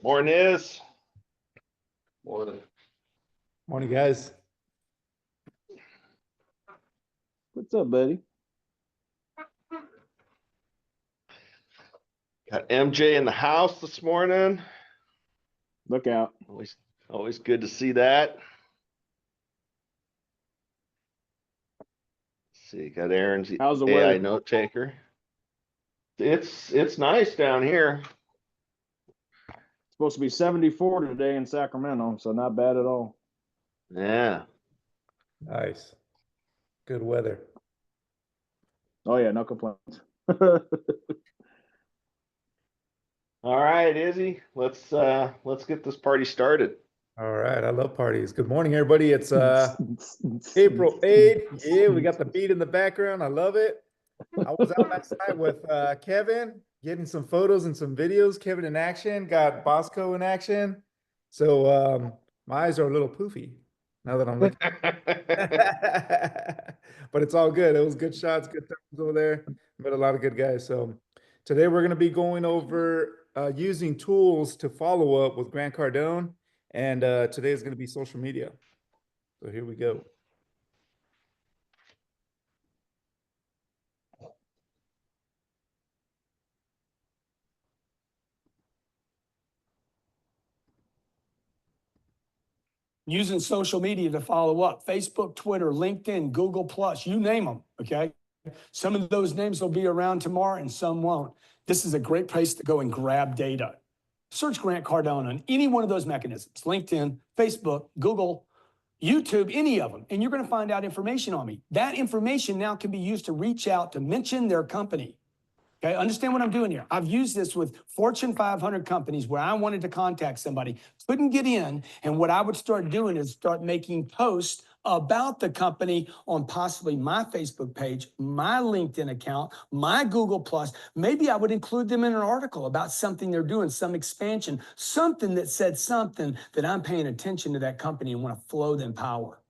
Morning is. Morning. Morning, guys. What's up, buddy? Got MJ in the house this morning. Look out. Always good to see that. Let's see, got Aaron's How's the AI weather? note taker. It's nice down here. It's supposed to be 74 today in Sacramento, so not bad at all. Yeah. Nice. Good weather. Oh yeah, no complaints. All right, Izzy. Let's get this party started. All right. I love parties. Good morning, everybody. It's April 8th. Yeah, we got the beat in the background. I love it. I was out last night with Kevin, getting some photos and some videos. Kevin in action, got Bosco in action. So my eyes are a little poofy now that I'm looking. But it's all good. It was good shots, good times over there. Met a lot of good guys. So today we're going to be going over using tools to follow up with Grant Cardone. And today is going to be social media. So here we go. Using social media to follow up, Facebook, Twitter, LinkedIn, Google Plus, you name them, okay? Some of those names will be around tomorrow and some won't. This is a great place to go and grab data. Search Grant Cardone on any one of those mechanisms, LinkedIn, Facebook, Google, YouTube, any of them, and you're gonna find out information on me. That information now can be used to reach out to mention their company. Okay, understand what I'm doing here. I've used this with Fortune 500 companies where I wanted to contact somebody, couldn't get in, and what I would start doing is start making posts about the company on possibly my Facebook page, my LinkedIn account, my Google Plus. Maybe I would include them in an article about something they're doing, some expansion, something that said something that I'm paying attention to that company and want to flow them power.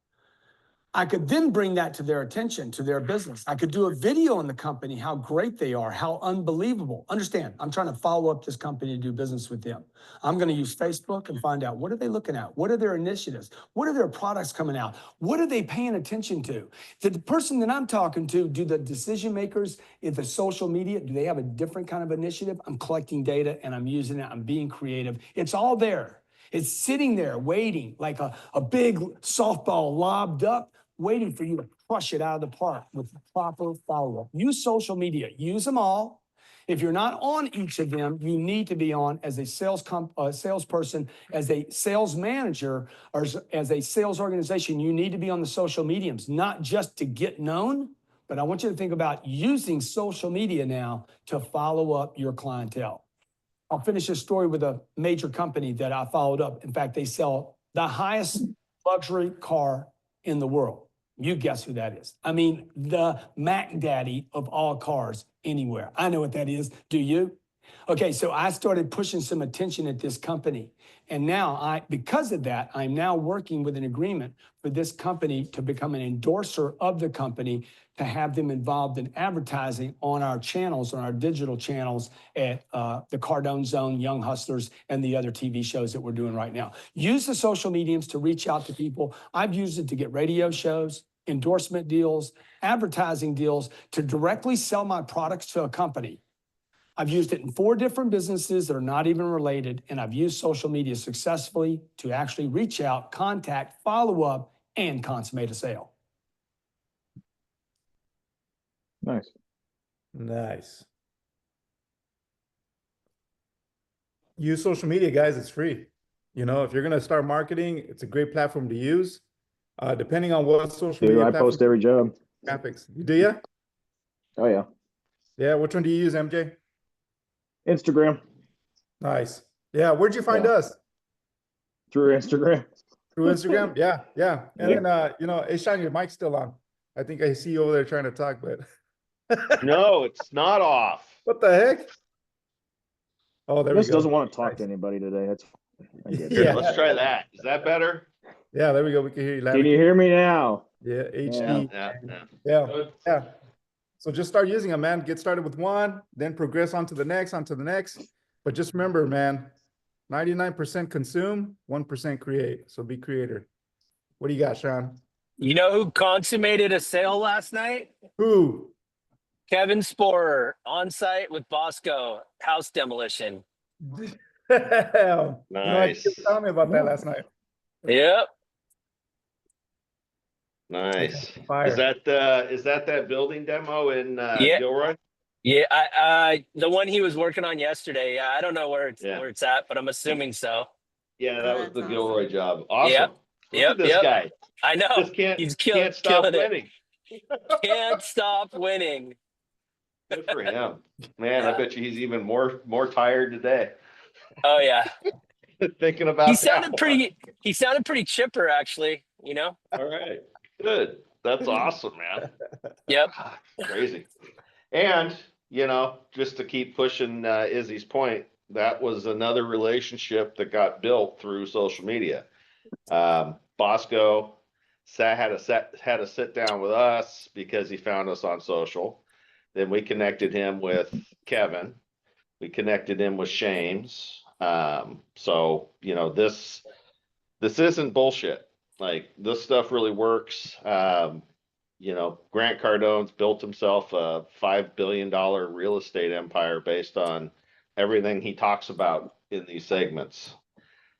I could then bring that to their attention, to their business. I could do a video on the company, how great they are, how unbelievable. Understand, I'm trying to follow up this company to do business with them. I'm going to use Facebook and find out, what are they looking at? What are their initiatives? What are their products coming out? What are they paying attention to? Did the person that I'm talking to, do the decision makers in the social media, do they have a different kind of initiative? I'm collecting data and I'm using it. I'm being creative. It's all there. It's sitting there waiting like a big softball lobbed up, waiting for you to crush it out of the park with the proper follow-up. Use social media. Use them all. If you're not on each of them, you need to be on as a salesperson, as a sales manager, or as a sales organization. You need to be on the social mediums, not just to get known, but I want you to think about using social media now to follow up your clientele. I'll finish this story with a major company that I followed up. In fact, they sell the highest luxury car in the world. You guess who that is. I mean, the Mac Daddy of all cars anywhere. I know what that is. Do you? Okay, so I started pushing some attention at this company. And now, because of that, I'm now working with an agreement for this company to become an endorser of the company, to have them involved in advertising on our channels, on our digital channels at the Cardone Zone, Young Hustlers, and the other TV shows that we're doing right now. Use the social mediums to reach out to people. I've used it to get radio shows, endorsement deals, advertising deals, to directly sell my products to a company. I've used it in 4 different businesses that are not even related, and I've used social media successfully to actually reach out, contact, follow up, and consummate a sale. Nice. Nice. Use social media, guys. It's free. You know, if you're going to start marketing, it's a great platform to use. Depending on what social media I platform. post every job. Graphics. Do you? Oh yeah. Yeah. Which one do you use, MJ? Instagram. Nice. Yeah. Where'd you find us? Through Instagram. Through Instagram? Yeah. Yeah. And Yeah. then, you know, hey, Sean, your mic's still on. I think I see you over there trying to talk, but. No, it's not off. What the heck? Oh, there we This go. doesn't want to talk Nice. to anybody today. That's I get it. Here, Yeah. let's try that. Is that better? Yeah, there we go. We can hear you loud. Can you hear me now? Yeah, Yeah. HD. Yeah. Yeah. Yeah. So just start using them, man. Get started with one, then progress on to the next, But just remember, man, 99% consume, 1% create. So be creator. What do you got, Sean? You know who consummated a sale last night? Who? Kevin Sporer on site with Bosco house demolition. Damn. You know, I Nice. was telling me about that last night. Yep. Nice. Fire. Is that building demo in Yeah. Gilroy? Yeah. I the one he was working on yesterday. Yeah, I don't know where Yeah. it's at, but I'm assuming so. Yeah, that was That's the awesome. Gilroy job. Awesome. Look Yep, at this yep. guy. I know. Just He's can't stop killing it. winning. Can't stop winning. Good for him. Man, Yeah. I bet you he's even more tired today. Oh yeah. Thinking about He that sounded one. pretty chipper, actually, you know? All right. Good. That's awesome, man. Yep. Crazy. And, just to keep pushing Izzy's point, that was another relationship that got built through social media. Bosco had a sit down with us because he found us on social. Then we connected him with Kevin. We connected him with Shames. So, this isn't bullshit. Like, this stuff really works. Grant Cardone's built himself a $5 billion real estate empire based on everything he talks about in these segments.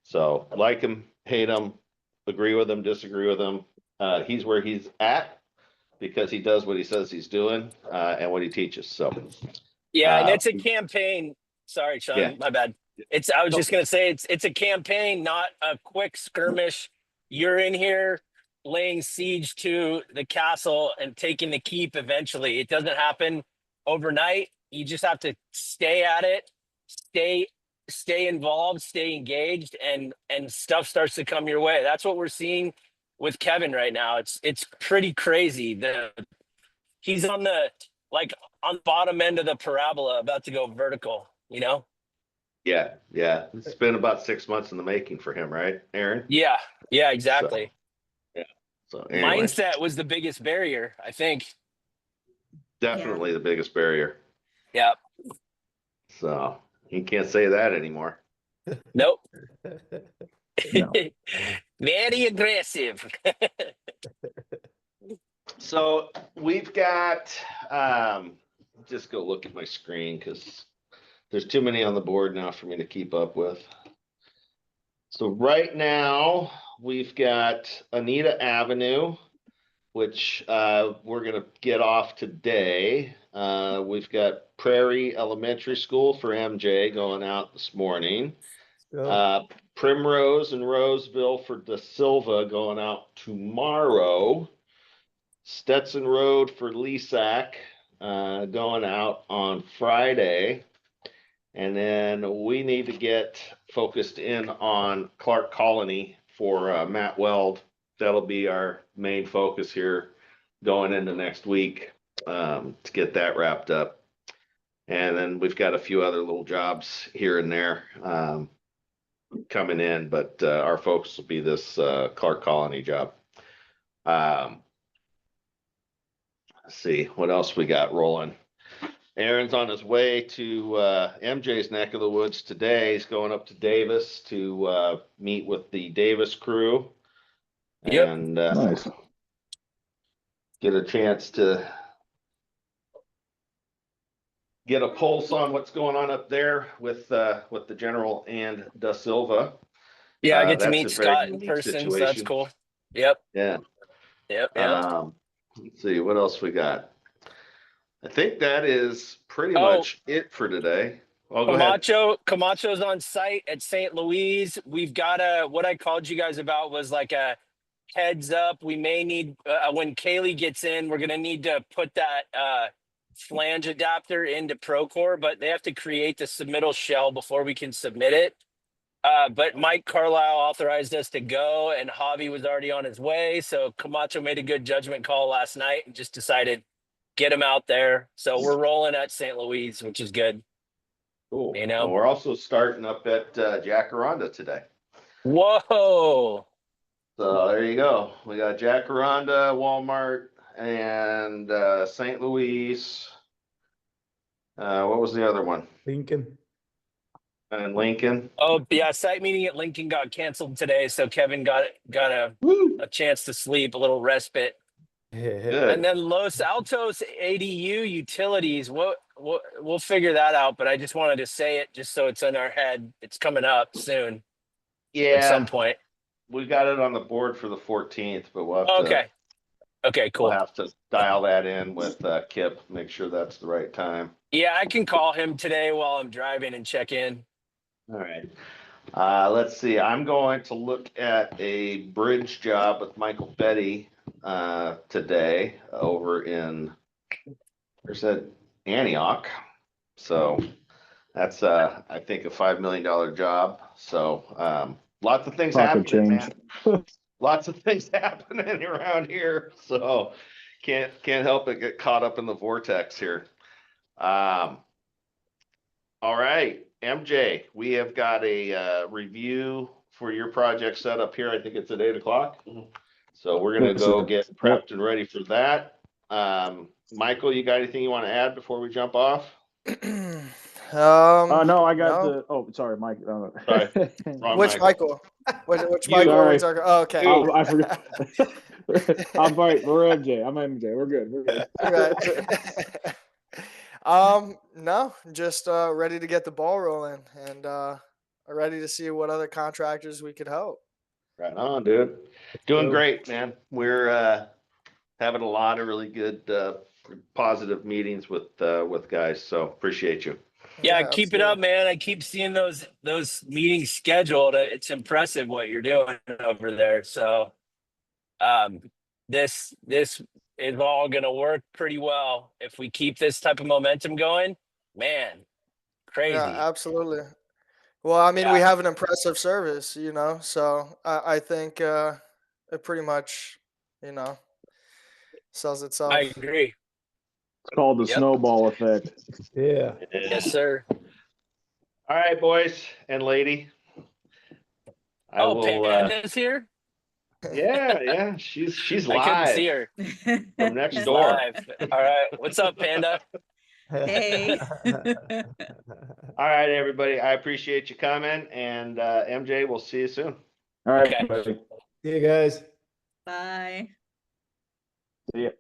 So like him, hate him, agree with him, disagree with him. He's where he's at because he does what he says he's doing and what he teaches. So Yeah, and it's a campaign. Sorry, Sean, Yeah. my bad. I was just gonna say it's a campaign, not a quick skirmish. You're in here laying siege to the castle and taking the keep eventually. It doesn't happen overnight. You just have to stay at it, stay involved, stay engaged, and stuff starts to come your way. That's what we're seeing with Kevin right now. It's pretty crazy. He's on the bottom end of the parabola, about to go vertical, you know? yeah. It's been about 6 months in the making for him, right, Aaron? Yeah, exactly. So anyway, Mindset was the biggest barrier, I think. definitely the biggest barrier. Yeah. So you can't say that anymore. Nope. No. Very aggressive. So we've got, just go look at my screen because there's too many on the board now for me to keep up with. So right now we've got Anita Avenue, which we're going to get off today. We've got Prairie Elementary School for MJ going out this morning. Primrose and Roseville for Da Silva going out tomorrow. Stetson Road for Lesac going out on Friday. And then we need to get focused in on Clark Colony for Matt Weld. That'll be our main focus here going into next week to get that wrapped up. And then we've got a few other little jobs here and there coming in, but our focus will be this Clark Colony job. Let's see what else we got rolling. Aaron's on his way to MJ's neck of the woods today. He's going up to Davis to meet with the Davis crew. Yep. And Nice. get a chance to get a pulse on what's going on up there with the general and Da Silva. Yeah, I get to That's meet a very Scott in unique person, so that's situation. cool. Yep. Yeah. Yep. Let's see what else we got. I think that is pretty Oh. much it for today. Oh, go ahead. Camacho's on site at St. Louis. We've got what I called you guys about was like a heads up. We may need, when Kaylee gets in, we're going to need to put that flange adapter into Procore, but they have to create the submittal shell before we can submit it. But Mike Carlisle authorized us to go, and Javi was already on his way. So Camacho made a good judgment call last night and just decided get him out there. So we're rolling at St. Louis, which is good. Cool. You know? And we're also starting up at Jacaranda today. Whoa. So there you go. We got Jacaranda, Walmart, and St. Louis. What was the other one? Lincoln. And Lincoln. Oh yeah, site meeting at Lincoln got canceled today, so Kevin got a chance to sleep, a little respite. Yeah. Good. And then Los Altos ADU utilities, we'll figure that out. But I just wanted to say it just so it's in our head. It's coming up soon at some Yeah, point. we got it on the board for the 14th, but we'll have to. Okay. Okay, cool. We'll have to dial that in with Kip, make sure that's the right time. Yeah, I can call him today while I'm driving and check in. All right. Let's see. I'm going to look at a bridge job with Michael Betty today over in, where's that? Antioch. So that's I think a $5 million job. So lots of things Pocket happening, change. man. Lots of things happening around here. So can't help but get caught up in the vortex here. All right, MJ, we have got a review for your project set up here. I think it's at 8 o'clock. So we're gonna Yes, go sir. get prepped and ready for that. Michael, you got anything you want to add before we jump off? No, I got no. the. Oh, sorry, Mike. Sorry. Wrong Which Michael. Michael? Which You. Michael are we Sorry. talking? Oh, okay. You. I forgot. I'm right. We're MJ. I'm MJ. We're good. We're good. Right. No, just ready to get the ball rolling and ready to see what other contractors we could help. Right on, dude. Doing go. great, man. We're having a lot of really good positive meetings with guys. So appreciate you. Yeah, keep it up, absolutely. man. I keep seeing those meetings scheduled. It's impressive what you're doing over there. So this is all gonna work pretty well if we keep this type of momentum going. Man, crazy. Yeah, absolutely. Well, I mean, we have an impressive service, so I think it pretty much, sells itself. I agree. It's called the Yep. snowball effect. Yeah. Yes, sir. All right, boys and lady. I Oh, will. Panda's here. Yeah. She's I couldn't see live her. from next She's door. live. All right. What's up, Panda? Hey. All right, everybody. I appreciate you coming, and MJ, we'll see you soon. All right, Okay. buddy. See you guys. Bye. See ya.